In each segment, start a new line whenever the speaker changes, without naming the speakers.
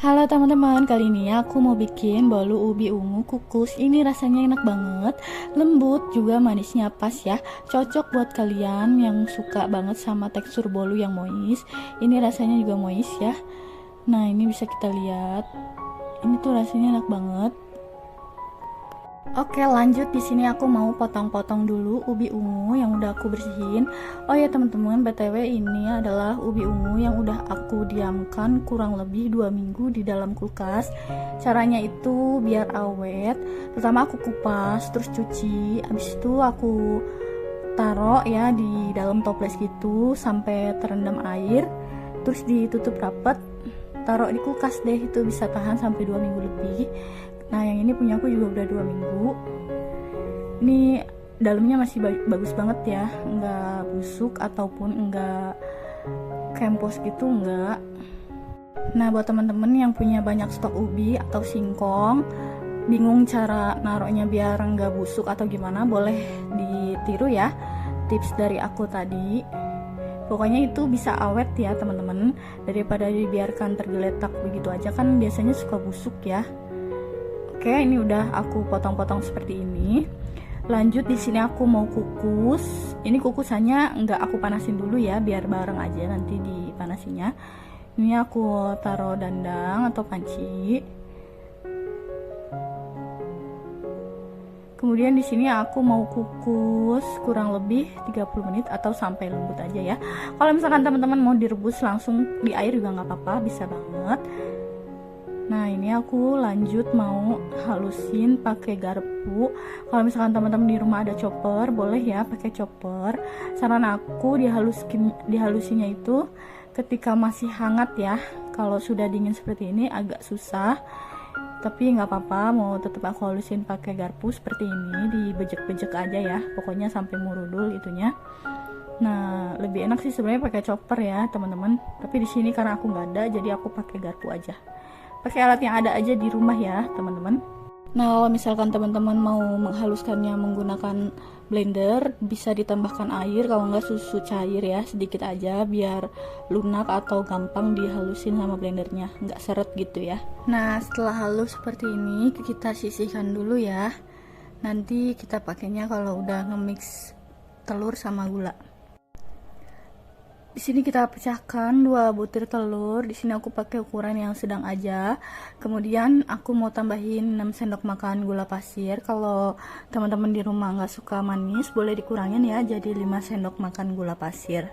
Halo teman-teman, kali ini aku mau bikin bolu ubi ungu kukus. Ini rasanya enak banget, lembut juga manisnya pas ya. Cocok buat kalian yang suka banget sama tekstur bolu yang moist. Ini rasanya juga moist ya. Nah, ini bisa kita lihat. Ini tuh rasanya enak banget. Oke, lanjut. Di sini aku mau potong-potong dulu ubi ungu yang udah aku bersihin. Oh ya teman-teman, BTW ini adalah ubi ungu yang udah aku diamkan kurang lebih 2 minggu di dalam kulkas. Caranya itu biar awet. Pertama aku kupas, terus cuci. Habis itu aku taruh ya di dalam toples gitu sampai terendam air. Terus ditutup rapat. Taruh di kulkas deh, itu bisa tahan sampai 2 minggu lebih. Nah, yang ini punya aku juga udah 2 minggu. Ini dalamnya masih bagus banget ya, nggak busuk ataupun nggak kempos gitu, nggak. Nah, buat teman-teman yang punya banyak stok ubi atau singkong, bingung cara naruhnya biar nggak busuk atau gimana, boleh ditiru ya tips dari aku tadi. Pokoknya itu bisa awet ya teman-teman, daripada dibiarkan tergeletak begitu aja, kan biasanya suka busuk ya. Oke, ini udah aku potong-potong seperti ini. Lanjut, di sini aku mau kukus. Ini kukusannya nggak aku panasin dulu ya, biar bareng aja nanti dipanasinya. Ini aku taruh dandang atau panci. Kemudian di sini aku mau kukus kurang lebih 30 menit atau sampai lembut aja ya. Kalau misalkan teman-teman mau direbus langsung di air juga nggak apa-apa, bisa banget. Nah, ini aku lanjut mau halusin pakai garpu. Kalau misalkan teman-teman di rumah ada chopper, boleh ya pakai chopper. Saran aku dihalusinnya itu ketika masih hangat ya. Kalau sudah dingin seperti ini agak susah. Tapi nggak apa-apa, mau tetap aku halusin pakai garpu seperti ini, dibejek-bejek aja ya. Pokoknya sampai murudul itunya. Nah, lebih enak sih sebenarnya pakai chopper ya, teman-teman. Tapi di sini karena aku nggak ada, jadi aku pakai garpu aja. Pakai alat yang ada aja di rumah ya teman-teman. Nah, kalau misalkan teman-teman mau menghaluskannya menggunakan blender, bisa ditambahkan air, kalau nggak susu cair ya, sedikit aja biar lunak atau gampang dihalusin sama blendernya, nggak seret gitu ya. Nah, setelah halus seperti ini kita sisihkan dulu ya. Nanti kita pakainya kalau udah nge-mix telur sama gula. Di sini kita pecahkan 2 butir telur. Di sini aku pakai ukuran yang sedang aja. Kemudian aku mau tambahin 6 sendok makan gula pasir. Kalau teman-teman di rumah nggak suka manis, boleh dikurangin ya, jadi 5 sendok makan gula pasir.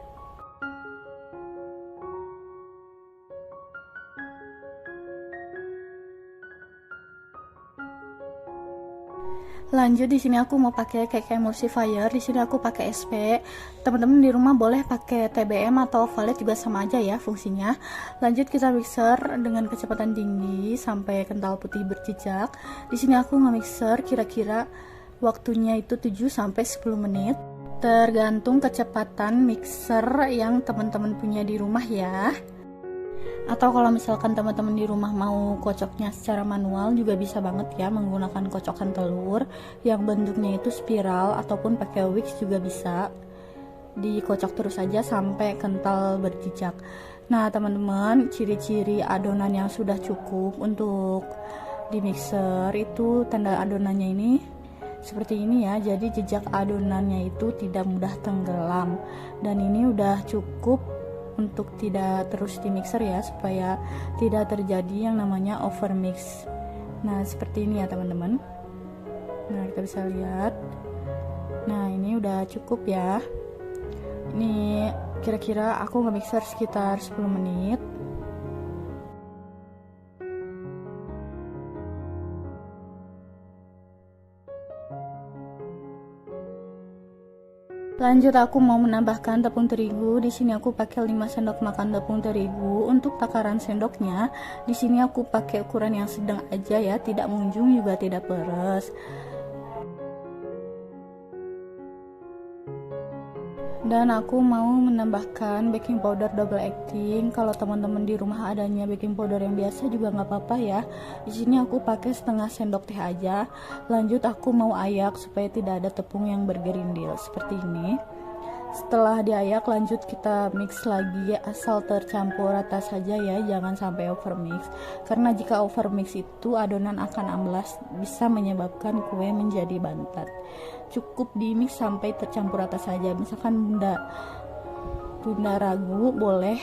Lanjut, di sini aku mau pakai cake emulsifier. Di sini aku pakai SP. Teman-teman di rumah boleh pakai TBM atau Valet juga sama aja ya fungsinya. Lanjut, kita mixer dengan kecepatan tinggi sampai kental putih berjejak. Di sini aku nge-mixer kira-kira waktunya itu 7 sampai 10 menit. Tergantung kecepatan mixer yang teman-teman punya di rumah ya. Atau kalau misalkan teman-teman di rumah mau kocoknya secara manual juga bisa banget ya, menggunakan kocokan telur yang bentuknya itu spiral ataupun pakai whisk juga bisa. Dikocok terus aja sampai kental berjejak. Nah teman-teman, ciri-ciri adonan yang sudah cukup untuk di mixer itu tanda adonannya ini seperti ini ya, jadi jejak adonannya itu tidak mudah tenggelam. Dan ini udah cukup untuk tidak terus di mixer ya, supaya tidak terjadi yang namanya overmix. Nah seperti ini ya teman-teman. Nah kita bisa lihat. Nah ini udah cukup ya. Ini kira-kira aku nge-mixer sekitar 10 menit. Lanjut, aku mau menambahkan tepung terigu. Di sini aku pakai 5 sendok makan tepung terigu. Untuk takaran sendoknya, di sini aku pakai ukuran yang sedang aja ya, tidak munjung juga tidak peres. Dan aku mau menambahkan baking powder double acting. Kalau teman-teman di rumah adanya baking powder yang biasa juga nggak apa-apa ya. Di sini aku pakai setengah sendok teh aja. Lanjut, aku mau ayak supaya tidak ada tepung yang bergerindil seperti ini. Setelah diayak, lanjut kita mix lagi, asal tercampur rata saja ya, jangan sampai overmix, karena jika overmix itu adonan akan amblas, bisa menyebabkan kue menjadi bantat. Cukup di mix sampai tercampur rata saja. Misalkan bunda ragu, boleh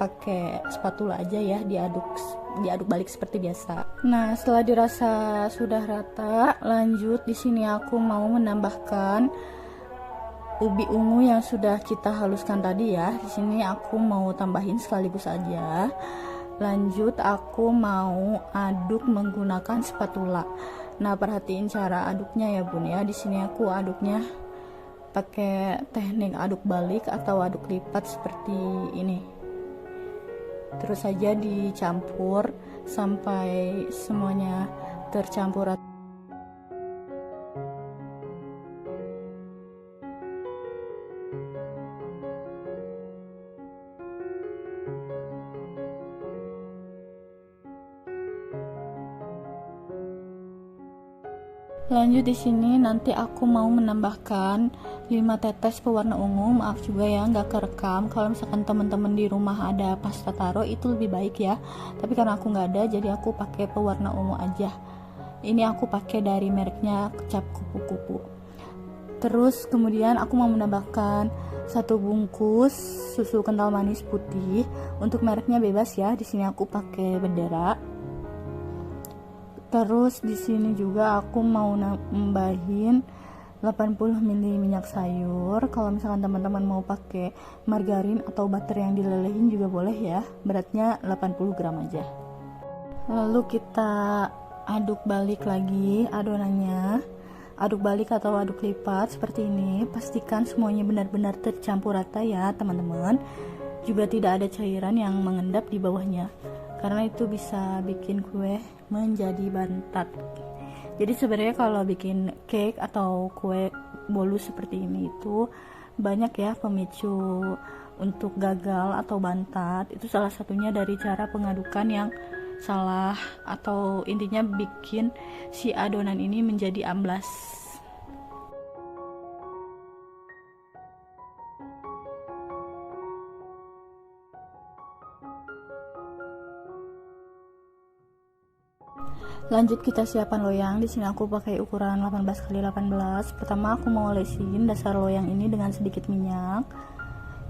pakai spatula aja ya, diaduk balik seperti biasa. Nah, setelah dirasa sudah rata, lanjut di sini aku mau menambahkan ubi ungu yang sudah kita haluskan tadi ya. Di sini aku mau tambahin sekaligus aja. Lanjut aku mau aduk menggunakan spatula. Nah, perhatiin cara aduknya ya Bun ya. Di sini aku aduknya pakai teknik aduk balik atau aduk lipat seperti ini. Terus saja dicampur sampai semuanya tercampur rata. Lanjut di sini nanti aku mau menambahkan 5 tetes pewarna ungu. Maaf juga ya nggak kerekam. Kalau misalkan teman-teman di rumah ada pasta taro itu lebih baik ya. Tapi karena aku nggak ada, jadi aku pakai pewarna ungu aja. Ini aku pakai dari mereknya Cap Kupu-Kupu. Terus kemudian aku mau menambahkan 1 bungkus susu kental manis putih. Untuk mereknya bebas ya. Di sini aku pakai Bedera. Terus di sini juga aku mau nambahin 80 ml minyak sayur. Kalau misalkan teman-teman mau pakai margarin atau butter yang dilelehin juga boleh ya. Beratnya 80 gram aja. Lalu kita aduk balik lagi adonannya. Aduk balik atau aduk lipat seperti ini. Pastikan semuanya benar-benar tercampur rata ya teman-teman. Juga tidak ada cairan yang mengendap di bawahnya, karena itu bisa bikin kue menjadi bantat. Jadi sebenarnya kalau bikin cake atau kue bolu seperti ini itu banyak ya pemicu untuk gagal atau bantat. Itu salah satunya dari cara pengadukan yang salah, atau intinya bikin si adonan ini menjadi amblas. Lanjut kita siapkan loyang. Di sini aku pakai ukuran 18x18. Pertama aku mau olesin dasar loyang ini dengan sedikit minyak.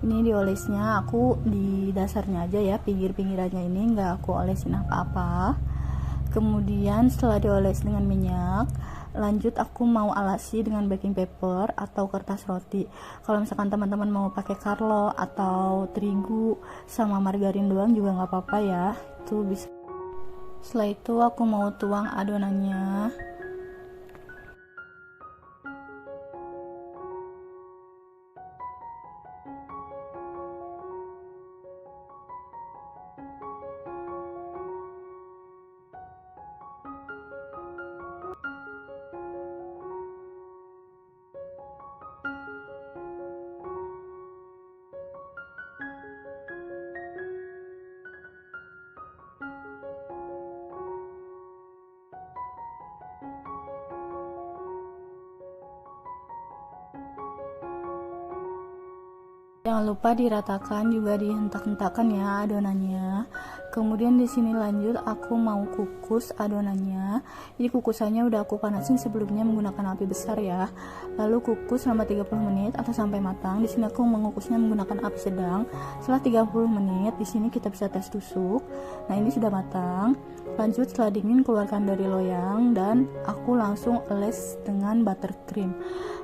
Ini diolesnya aku di dasarnya aja ya, pinggir-pinggirannya ini nggak aku olesin apa-apa. Kemudian setelah dioles dengan minyak, lanjut aku mau alasi dengan baking paper atau kertas roti. Kalau misalkan teman-teman mau pakai Carlo atau terigu sama margarin doang juga nggak apa-apa ya, itu bisa. Setelah itu aku mau tuang adonannya. Jangan lupa diratakan juga dihentak-hentakan ya adonannya. Kemudian di sini lanjut aku mau kukus adonannya. Ini kukusannya udah aku panasin sebelumnya menggunakan api besar ya. Lalu kukus selama 30 menit atau sampai matang. Di sini aku mengukusnya menggunakan api sedang. Setelah 30 menit di sini kita bisa tes tusuk. Nah, ini sudah matang. Lanjut setelah dingin keluarkan dari loyang dan aku langsung les dengan buttercream.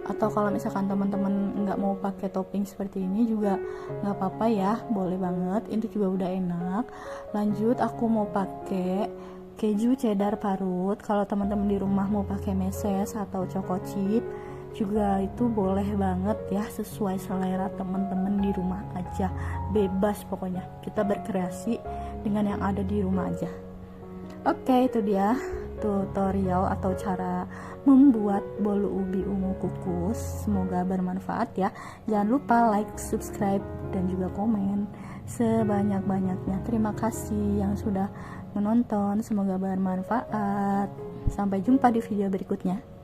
Atau kalau misalkan teman-teman nggak mau pakai topping seperti ini juga nggak apa-apa ya, boleh banget, ini juga udah enak. Lanjut aku mau pakai keju cheddar parut. Kalau teman-teman di rumah mau pakai meses atau choco chip juga itu boleh banget ya, sesuai selera teman-teman di rumah aja, bebas pokoknya, kita berkreasi dengan yang ada di rumah aja. Oke, itu dia tutorial atau cara membuat bolu ubi ungu kukus. Semoga bermanfaat ya. Jangan lupa like, subscribe, dan juga komen sebanyak-banyaknya. Terima kasih yang sudah menonton, semoga bermanfaat. Sampai jumpa di video berikutnya.